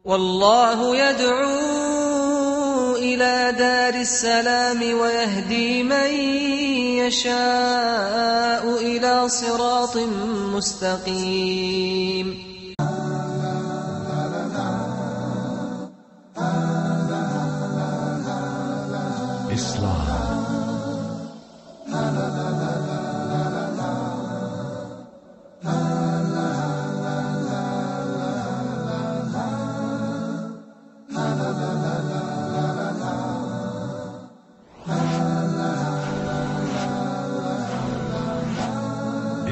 والله يدعو إلى دار السلام ويهدي من يشاء إلى صراط مستقيم.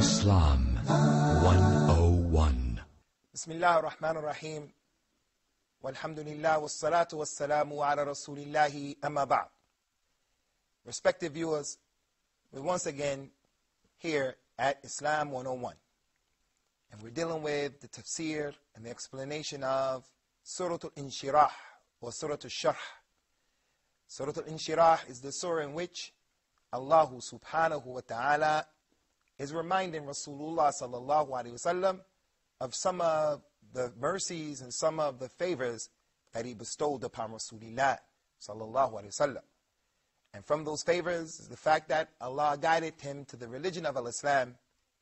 Islam 101. Bismillah ar-Rahman ar-Rahim. Walhamdulillah wassalatu wassalamu ala rasulillahi amma ba'd. Respected viewers, we're once again here at Islam 101. And we're dealing with the tafsir and the explanation of Surah Al-Inshirah or Surah Al-Sharh. Surah Al-Inshirah is the surah in which Allah subhanahu wa ta'ala is reminding Rasulullah sallallahu alaihi wasallam of some of the mercies and some of the favors that he bestowed upon Rasulullah sallallahu alaihi wasallam. And from those favors is the fact that Allah guided him to the religion of Islam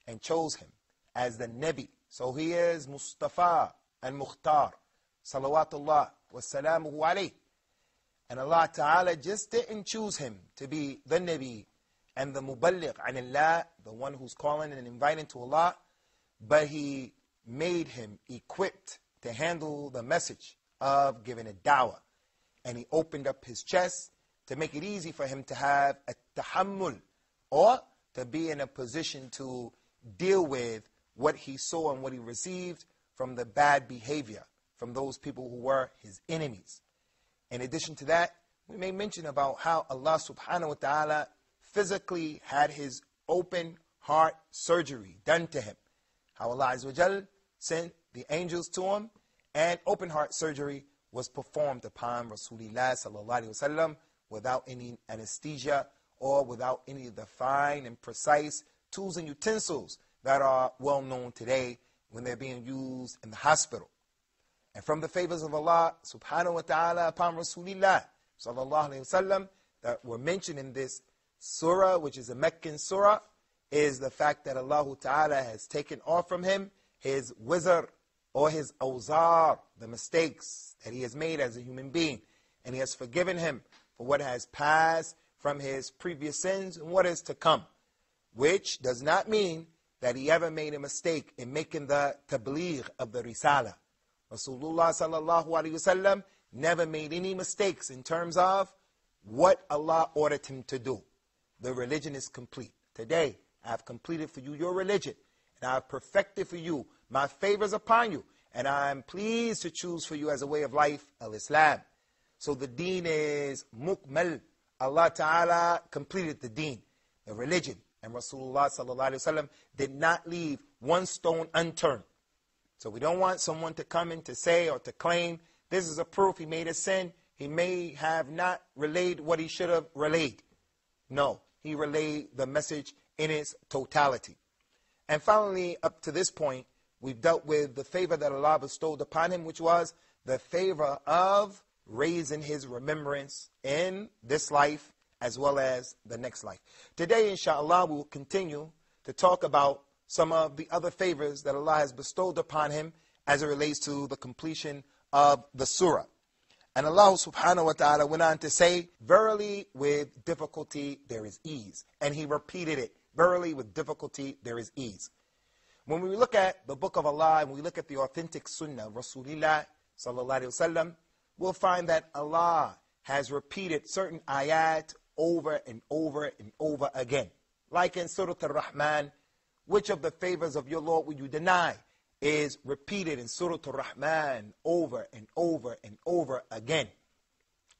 and chose him as the Nabi. So he is Mustafa and Mukhtar salawatullah wa salamuhu alayh. And Allah Ta'ala just didn't choose him to be the Nabi and the Muballigh anillah, the one who's calling and inviting to Allah, but he made him equipped to handle the message of giving a da'wah. And he opened up his chest to make it easy for him to have a tahammul, or to be in a position to deal with what he saw and what he received from the bad behavior from those people who were his enemies. In addition to that, we may mention about how Allah subhanahu wa ta'ala physically had his open heart surgery done to him. How Allah Azza wa Jal sent the angels to him, and open heart surgery was performed upon Rasulullah sallallahu alaihi wasallam without any anesthesia or without any of the fine and precise tools and utensils that are well known today when they're being used in the hospital. And from the favors of Allah subhanahu wa ta'ala upon Rasulullah sallallahu alaihi wasallam that were mentioned in this surah, which is a Meccan surah, is the fact that Allah Ta'ala has taken off from him his wizr or his awzar, the mistakes that he has made as a human being. And he has forgiven him for what has passed from his previous sins and what is to come. Which does not mean that he ever made a mistake in making the tabligh of the risala. Rasulullah sallallahu alaihi wasallam never made any mistakes in terms of what Allah ordered him to do. The religion is complete. Today, I have completed for you your religion, and I have perfected for you my favors upon you, and I am pleased to choose for you as a way of life, al-Islam. So the deen is mukmal. Allah Ta'ala completed the deen, the religion, and Rasulullah sallallahu alaihi wasallam did not leave one stone unturned. So we don't want someone to come in to say or to claim this is a proof he made a sin. He may have not relayed what he should have relayed. No, he relayed the message in its totality. And finally, up to this point, we've dealt with the favor that Allah bestowed upon him, which was the favor of raising his remembrance in this life as well as the next life. Today, inshallah, we will continue to talk about some of the other favors that Allah has bestowed upon him as it relates to the completion of the surah. And Allah subhanahu wa ta'ala went on to say, verily with difficulty there is ease. And he repeated it, verily with difficulty there is ease. When we look at the book of Allah and we look at the authentic sunnah of Rasulullah sallallahu alaihi wasallam, we'll find that Allah has repeated certain ayat over and over and over again. Like in Surah Al-Rahman, which of the favors of your Lord would you deny, is repeated in Surah Al-Rahman over and over and over again.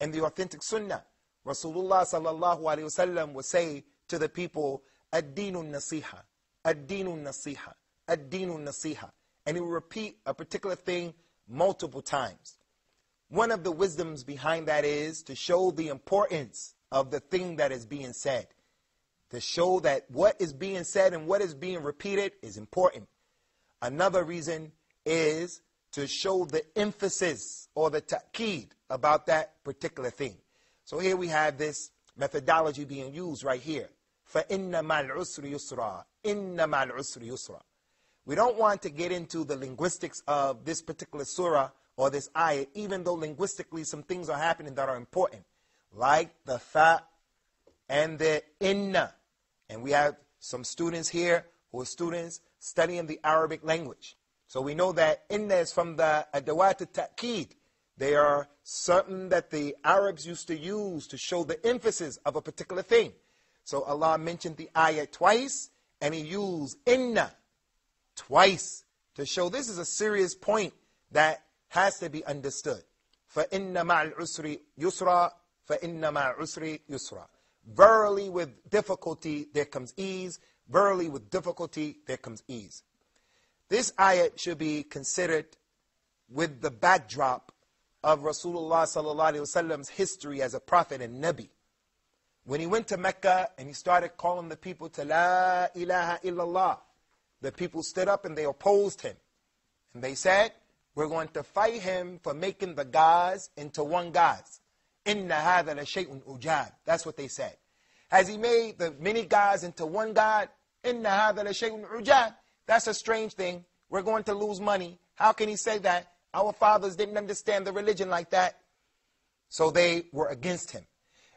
In the authentic sunnah, Rasulullah sallallahu alaihi wasallam would say to the people, ad-dinu nasiha, ad-dinu nasiha, ad-dinu nasiha. And he would repeat a particular thing multiple times. One of the wisdoms behind that is to show the importance of the thing that is being said. To show that what is being said and what is being repeated is important. Another reason is to show the emphasis or the ta'keed about that particular thing. So here we have this methodology being used right here. فَإِنَّ مَعَ الْعُسْرِ يُسْرًا إِنَّ مَعَ الْعُسْرِ يُسْرًا. We don't want to get into the linguistics of this particular surah or this ayah, even though linguistically some things are happening that are important, like the fa and the inna. And we have some students here who are students studying the Arabic language. So we know that inna is from the adawat al-ta'keed. They are certain that the Arabs used to use to show the emphasis of a particular thing. So Allah mentioned the ayah twice, and He used inna twice to show this is a serious point that has to be understood. فَإِنَّ مَعَ الْعُسْرِ يُسْرًا فَإِنَّ مَعَ الْعُسْرِ يُسْرًا. Verily with difficulty there comes ease. Verily with difficulty there comes ease. This ayat should be considered with the backdrop of Rasulullah sallallahu alaihi wasallam's history as a prophet and Nabi. When he went to Mecca and he started calling the people to La ilaha illallah, the people stood up and they opposed him. And they said, we're going to fight him for making the gods into one God. Inna hadha la shay'un ujab. That's what they said. Has he made the many gods into one God? Inna hadha la shay'un ujab. That's a strange thing. We're going to lose money. How can he say that? Our fathers didn't understand the religion like that. So they were against him.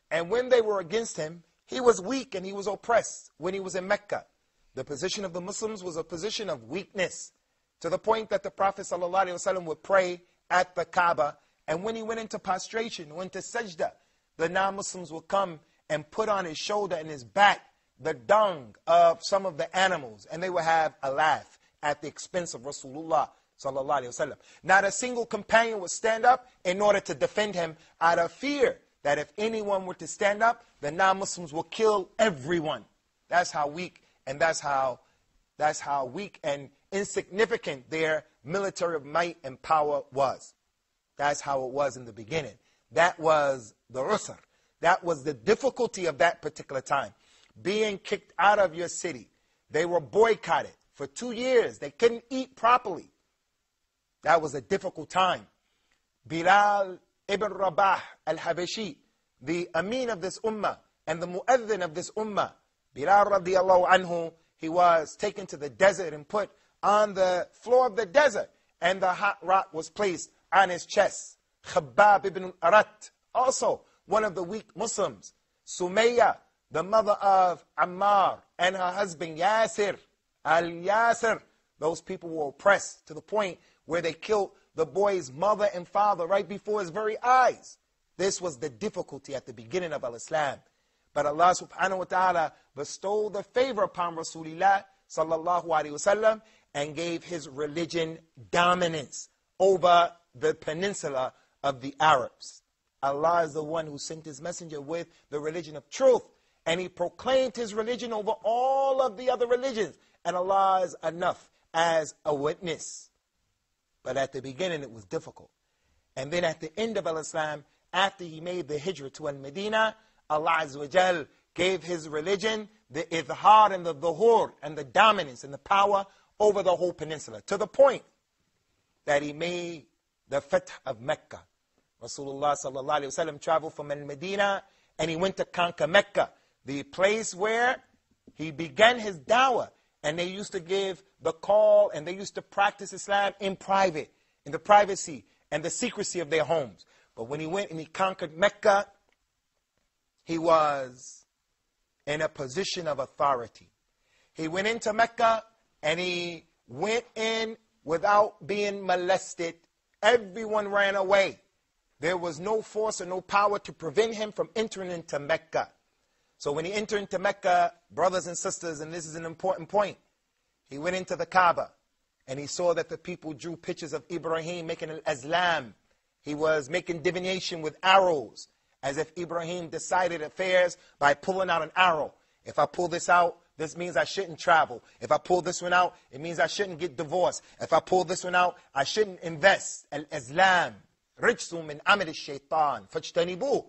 And when they were against him, he was weak and he was oppressed when he was in Mecca. The position of the Muslims was a position of weakness, to the point that the Prophet ﷺ would pray at the Kaaba, and when he went into prostration, went to sajda, the non-Muslims would come and put on his shoulder and his back the dung of some of the animals, and they would have a laugh at the expense of Rasulullah ﷺ. Not a single companion would stand up in order to defend him, out of fear that if anyone were to stand up, the non-Muslims will kill everyone. That's how weak, and that's how weak and insignificant their military might and power was. That's how it was in the beginning. That was the usr. That was the difficulty of that particular time. Being kicked out of your city. They were boycotted for 2 years. They couldn't eat properly. That was a difficult time. Bilal ibn Rabah al-Habashi, the Amin of this ummah and the Mu'adhin of this ummah, Bilal radiallahu anhu, he was taken to the desert and put on the floor of the desert, and the hot rock was placed on his chest. Khabbab ibn Arat, also one of the weak Muslims. Sumayya, the mother of Ammar, and her husband Yasir, al-Yasir. Those people were oppressed to the point where they killed the boy's mother and father right before his very eyes. This was the difficulty at the beginning of al-Islam. But Allah subhanahu wa ta'ala bestowed the favor upon Rasulullah sallallahu alaihi wasallam and gave his religion dominance over the peninsula of the Arabs. Allah is the one who sent his messenger with the religion of truth, and he proclaimed his religion over all of the other religions, and Allah is enough as a witness. But at the beginning it was difficult. And then at the end of al-Islam, after he made the hijrah to al-Medina, Allah Azza wa Jal gave his religion the idhar and the dhuhur and the dominance and the power over the whole peninsula, to the point that he made the fath of Mecca. Rasulullah sallallahu alaihi wasallam traveled from al-Medina and he went to conquer Mecca, the place where he began his dawah. And they used to give the call and they used to practice Islam in private, in the privacy and the secrecy of their homes. But when he went and he conquered Mecca, he was in a position of authority. He went into Mecca and he went in without being molested. Everyone ran away. There was no force or no power to prevent him from entering into Mecca. So when he entered into Mecca, brothers and sisters, and this is an important point, he went into the Kaaba and he saw that the people drew pictures of Ibrahim making al-azlam. He was making divination with arrows, as if Ibrahim decided affairs by pulling out an arrow. If I pull this out, this means I shouldn't travel. If I pull this one out, it means I shouldn't get divorced. If I pull this one out, I shouldn't invest. Al-Islam, rijsum min amal al-shaytan, fajtanibuh.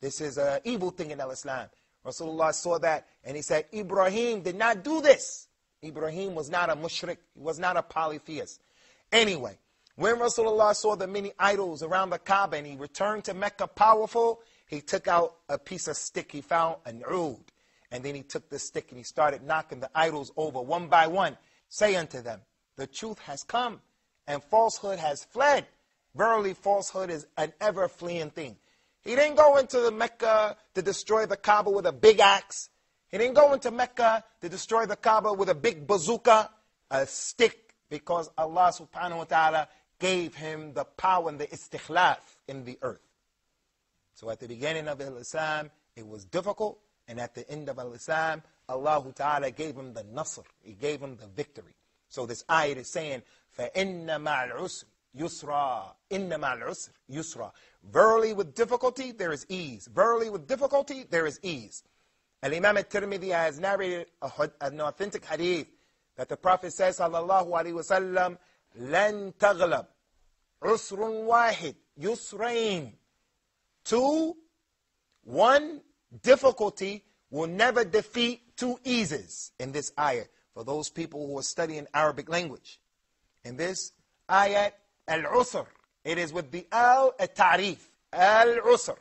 This is an evil thing in al-Islam. Rasulullah saw that and he said, Ibrahim did not do this. Ibrahim was not a mushrik. He was not a polytheist. Anyway, When Rasulullah saw the many idols around the Kaaba and he returned to Mecca powerful, he took out a piece of stick. He found an oud. And then he took the stick and he started knocking the idols over one by one. Say unto them, the truth has come and falsehood has fled. Verily, falsehood is an ever-fleeing thing. He didn't go into the Mecca to destroy the Kaaba with a big axe. He didn't go into Mecca to destroy the Kaaba with a big bazooka, a stick, because Allah subhanahu wa ta'ala gave him the power and the istikhlaf in the earth. So at the beginning of Islam, it was difficult. And at the end of Islam, Allah ta'ala gave him the nasr. He gave him the victory. So this ayat is saying, فَإِنَّ مَعَ الْعُسْرِ يُسْرًا إِنَّ مَعَ الْعُسْرِ يُسْرًا. Verily with difficulty, there is ease. Verily with difficulty, there is ease. Al-Imam al-Tirmidhi has narrated an authentic hadith that the Prophet says, sallallahu alayhi wa sallam, لَن تَغْلَبْ عُسْرٌ وَاحِدْ يُسْرَيْن. One difficulty will never defeat two eases in this ayat. For those people who are studying Arabic language. In this ayat, al-usr, it is with the al-ta'rif, al-usr.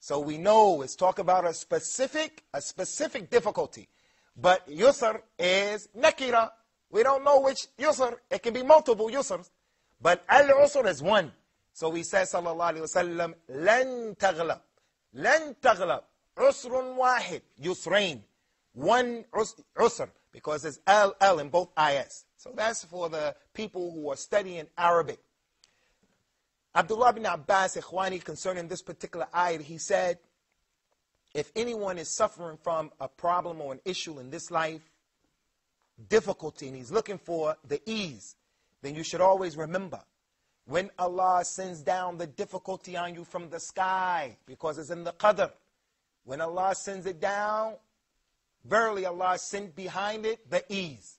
So we know it's talking about a specific difficulty. But yusr is nakira. We don't know which yusr. It can be multiple yusrs. But al-usr is one. So he says, sallallahu alayhi wa sallam, lan taghlab, usrun wahid, yusrain. One usr, because it's al in both ayats. So that's for the people who are studying Arabic. Abdullah bin Abbas, Ikhwani, concerning this particular ayat, he said, if anyone is suffering from a problem or an issue in this life, difficulty, and he's looking for the ease, then you should always remember, when Allah sends down the difficulty on you from the sky, because it's in the qadr, when Allah sends it down, verily Allah sent behind it the ease.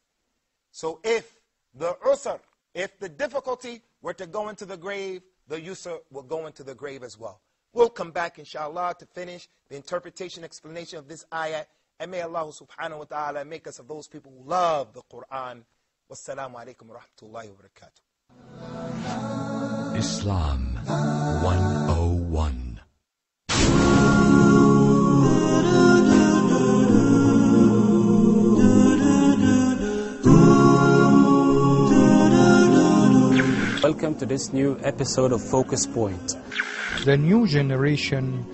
So if the usr, if the difficulty were to go into the grave, the yusr will go into the grave as well. We'll come back, inshallah, to finish the interpretation, explanation of this ayah. And may Allah subhanahu wa ta'ala make us of those people who love the Quran. Wassalamu alaikum wa rahmatullahi wa barakatuh. Islam 101. Welcome to this new episode of Focus Point. The new generation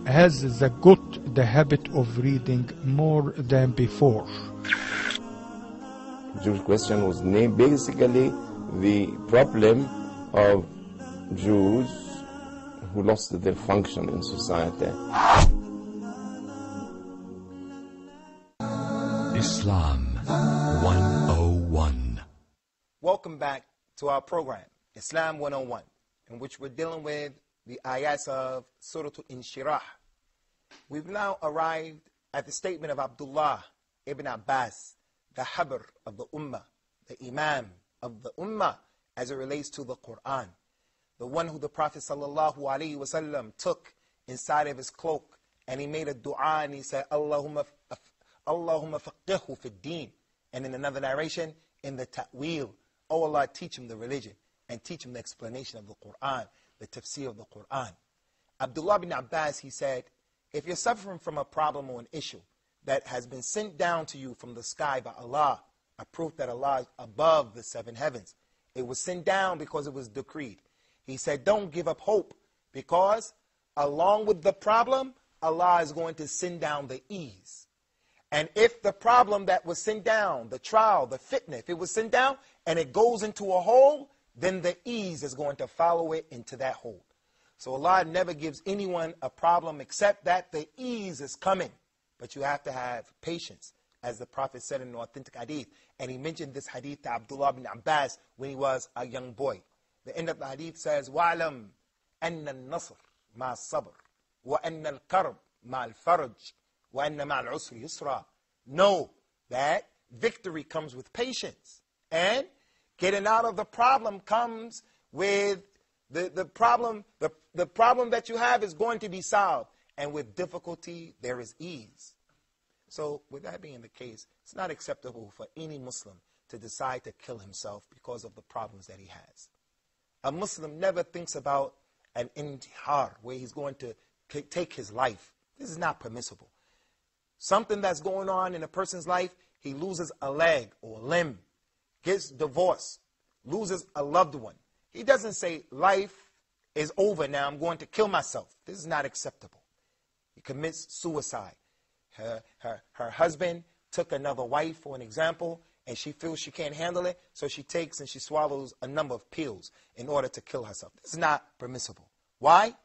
has the habit of reading more than before. Jewish question was named basically the problem of Jews who lost their function in society. Islam 101. Welcome back to our program, Islam 101, in which we're dealing with the ayats of Surah Al-Inshirah. We've now arrived at the statement of Abdullah ibn Abbas, the Habr of the Ummah, the Imam of the Ummah, as it relates to the Quran. The one who the Prophet ﷺ took inside of his cloak, and he made a dua, and he said, Allahumma faqihhu fi ddeen. And in another narration, in the ta'wil, oh Allah, teach him the religion, and teach him the explanation of the Quran, the tafsir of the Quran. Abdullah bin Abbas, he said, if you're suffering from a problem or an issue that has been sent down to you from the sky by Allah, a proof that Allah is above the seven heavens, it was sent down because it was decreed. He said, don't give up hope, because along with the problem, Allah is going to send down the ease. And if the problem that was sent down, the trial, the fitna, if it was sent down and it goes into a hole, then the ease is going to follow it into that hole. So Allah never gives anyone a problem except that the ease is coming. But you have to have patience, as the Prophet said in an authentic hadith. And he mentioned this hadith to Abdullah bin Abbas when he was a young boy. The end of the hadith says, وَعْلَمْ أَنَّ النَّصْرِ مَعَ الصَّبْرِ وَأَنَّ الْكَرْبِ مَعَ الْفَرْجِ وَأَنَّ مَعَ الْعُسْرِ يُسْرًا. Know that victory comes with patience. And getting out of the problem comes with the problem that you have is going to be solved. And with difficulty, there is ease. So with that being the case, it's not acceptable for any Muslim to decide to kill himself because of the problems that he has. A Muslim never thinks about an intihar, where he's going to take his life. This is not permissible. Something that's going on in a person's life, he loses a leg or a limb, gets divorced, loses a loved one. He doesn't say, life is over now, I'm going to kill myself. This is not acceptable. He commits suicide. Her husband took another wife, for an example, and she feels she can't handle it, so she takes and she swallows a number of pills in order to kill herself. This is not permissible. Why?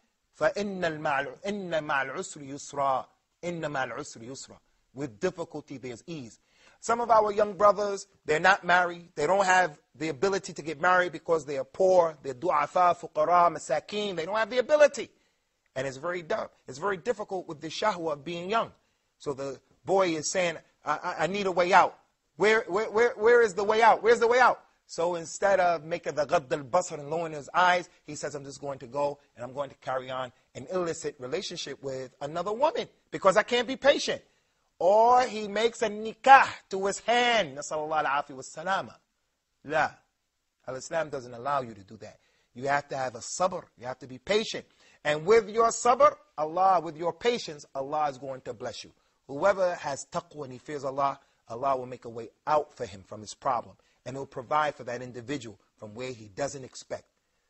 فَإِنَّ مَعَ الْعُسْرِ يُسْرًا. إِنَّ مَعَ الْعُسْرِ يُسْرًا. With difficulty, there's ease. Some of our young brothers, they're not married. They don't have the ability to get married because they are poor. They're du'afa, fuqara, masakin. They don't have the ability. And it's very difficult with the shahwa of being young. So the boy is saying, I need a way out. Where is the way out? Where's the way out? So instead of making the ghadd al-basar and lowering his eyes, he says, I'm just going to go and I'm going to carry on an illicit relationship with another woman because I can't be patient. Or he makes a nikah to his hand. Nasallallahu al-afi wa salama. La. Al-Islam doesn't allow you to do that. You have to have a sabr. You have to be patient. And with your sabr, Allah, with your patience, Allah is going to bless you. Whoever has taqwa and he fears Allah, Allah will make a way out for him from his problem. And He'll provide for that individual from where he doesn't expect.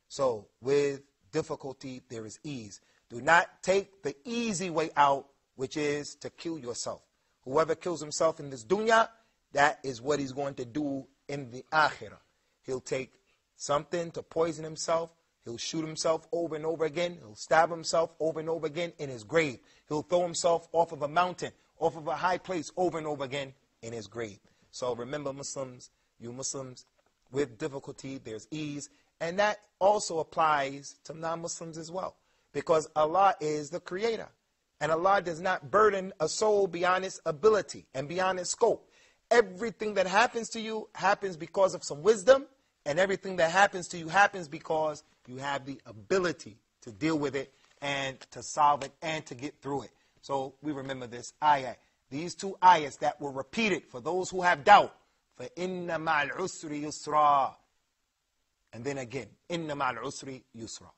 So with difficulty, there is ease. Do not take the easy way out, which is to kill yourself. Whoever kills himself in this dunya, that is what he's going to do in the akhirah. He'll take something to poison himself. He'll shoot himself over and over again. He'll stab himself over and over again in his grave. He'll throw himself off of a mountain, off of a high place over and over again in his grave. So remember, Muslims, you Muslims, with difficulty, there's ease. And that also applies to non-Muslims as well. Because Allah is the creator. And Allah does not burden a soul beyond its ability and beyond its scope. Everything that happens to you happens because of some wisdom. And everything that happens to you happens because you have the ability to deal with it and to solve it and to get through it. So we remember this ayah. These two ayahs that were repeated for those who have doubt. فَإِنَّ مَعَ الْعُسْرِ يُسْرًا. And then again, إِنَّ مَعَ الْعُسْرِ يُسْرًا.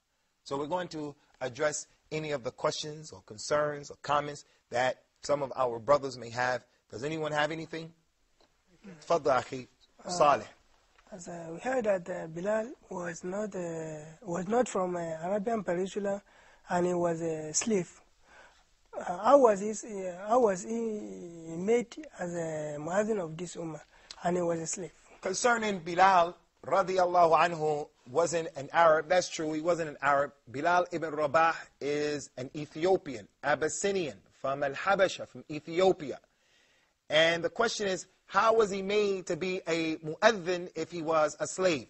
So we're going to address any of the questions or concerns or comments that some of our brothers may have. Does anyone have anything? تفضل أخي صالح. As we heard that Bilal was not from Arabian Peninsula, and he was a slave. How was he made as a muazzin of this ummah, and he was a slave? Concerning Bilal, radiyallahu anhu, wasn't an Arab. That's true, he wasn't an Arab. Bilal ibn Rabah is an Ethiopian, Abyssinian, from Al-Habasha, from Ethiopia. And the question is, how was he made to be a mu'adhin if he was a slave?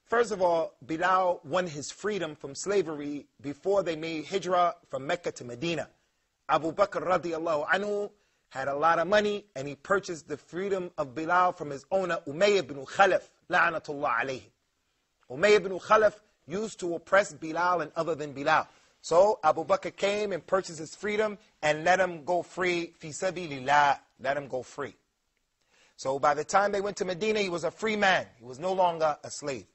First of all, Bilal won his freedom from slavery before they made hijrah from Mecca to Medina. Abu Bakr radiyallahu anhu had a lot of money, and he purchased the freedom of Bilal from his owner, Umayyah ibn Khalaf, la'anatullah alayhi. Umayyah ibn Khalaf used to oppress Bilal and other than Bilal. So Abu Bakr came and purchased his freedom and let him go free, fi sabilillah, let him go free. So by the time they went to Medina, he was a free man. He was no longer a slave.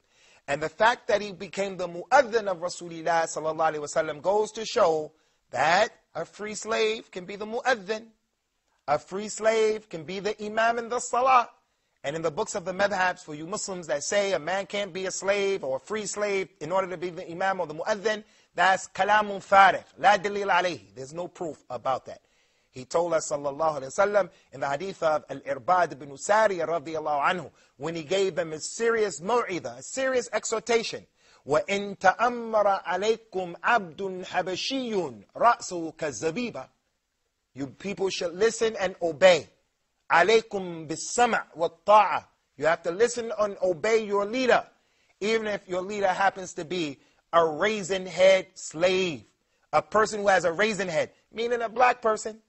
And the fact that he became the mu'adhin of Rasulullah sallallahu alaihi wasallam goes to show that a free slave can be the mu'adhin. A free slave can be the imam in the salah. And in the books of the madhabs, for you Muslims that say a man can't be a slave or a free slave in order to be the imam or the mu'adhin, that's kalamun farigh, la dalil alayhi. There's no proof about that. He told us, sallallahu alayhi wa sallam, in the hadith of Al-Irbad ibn Sariya radiyallahu anhu, when he gave them a serious mu'idah, a serious exhortation, وَإِن تَأَمَّرَ عَلَيْكُمْ عَبْدٌ حَبَشِيٌّ رَأْسُهُ كَالزَّبِيبَ. You people should listen and obey. عَلَيْكُمْ بِالسَّمْعِ وَالطَّاعَةِ. You have to listen and obey your leader, even if your leader happens to be a raisin head slave. A person who has a raisin head, meaning a black person.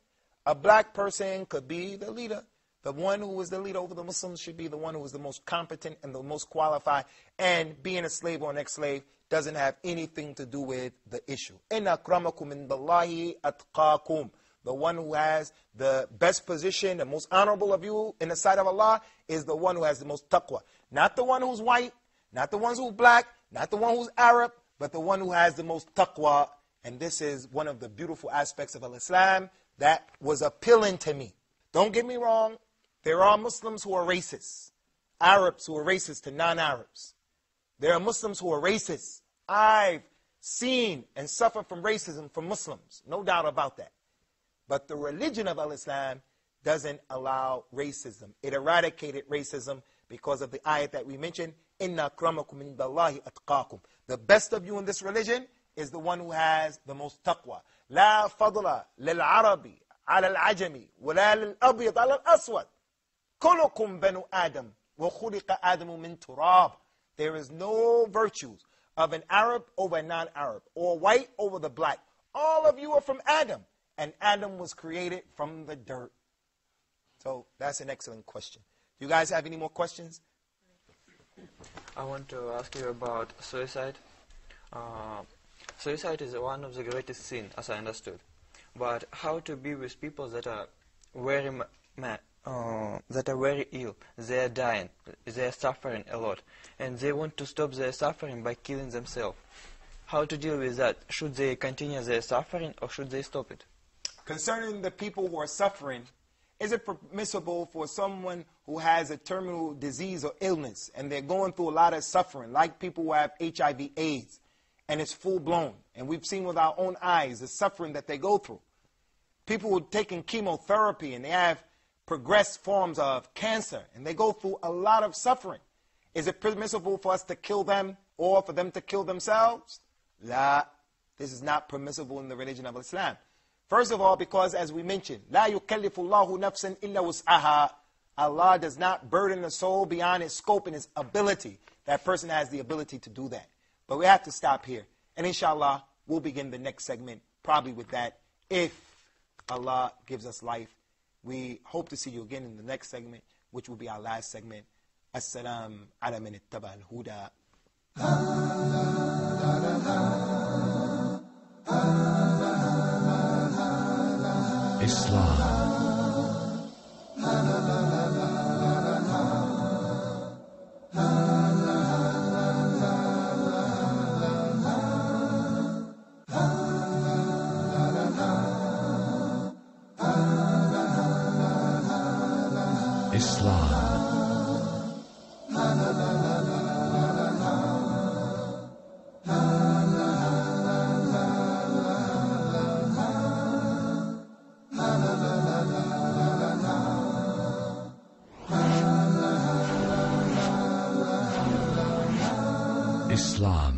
A black person could be the leader. The one who is the leader over the Muslims should be the one who is the most competent and the most qualified. And being a slave or an ex-slave doesn't have anything to do with the issue. إِنَّ أَكْرَمَكُمْ عِنْدَ اللَّهِ أَتْقَاكُمْ. the one who has the best position, the most honorable of you in the sight of Allah, is the one who has the most taqwa. Not the one who's white, not the one who's black, not the one who's Arab, but the one who has the most taqwa. And this is one of the beautiful aspects of Islam that was appealing to me. Don't get me wrong, there are Muslims who are racist, Arabs who are racist to non-Arabs. There are Muslims who are racist. I've seen and suffered from racism from Muslims, no doubt about that. But the religion of Islam doesn't allow racism. It eradicated racism because of the ayat that we mentioned, Inna akramakum indallahi atqakum. The best of you in this religion is the one who has the most taqwa. La fadla lil arabi ala al ajami wala lil abyad ala al aswad. Kullukum banu Adam wa khuliqa Adamu min turab. There is no virtues of an Arab over a non-Arab, or white over the black. All of you are from Adam, and Adam was created from the dirt. So that's an excellent question. Do you guys have any more questions? I want to ask you about suicide. Suicide is one of the greatest sins, as I understood. But how to be with people that are very ill, they are dying, they are suffering a lot, and they want to stop their suffering by killing themselves. How to deal with that? Should they continue their suffering or should they stop it? Concerning the people who are suffering, is it permissible for someone who has a terminal disease or illness and they're going through a lot of suffering, like people who have HIV/AIDS, and it's full-blown, and we've seen with our own eyes the suffering that they go through. People who are taking chemotherapy and they have progressed forms of cancer, and they go through a lot of suffering. Is it permissible for us to kill them or for them to kill themselves? La, this is not permissible in the religion of Islam. First of all, because as we mentioned, La yukallifu Allahu nafsan illa wus'aha. Allah does not burden the soul beyond its scope and its ability. That person has the ability to do that. But we have to stop here. And inshallah, we'll begin the next segment, probably with that, if Allah gives us life. We hope to see you again in the next segment, which will be our last segment. As-salam ala man ittaba al-huda. Islam. Islam.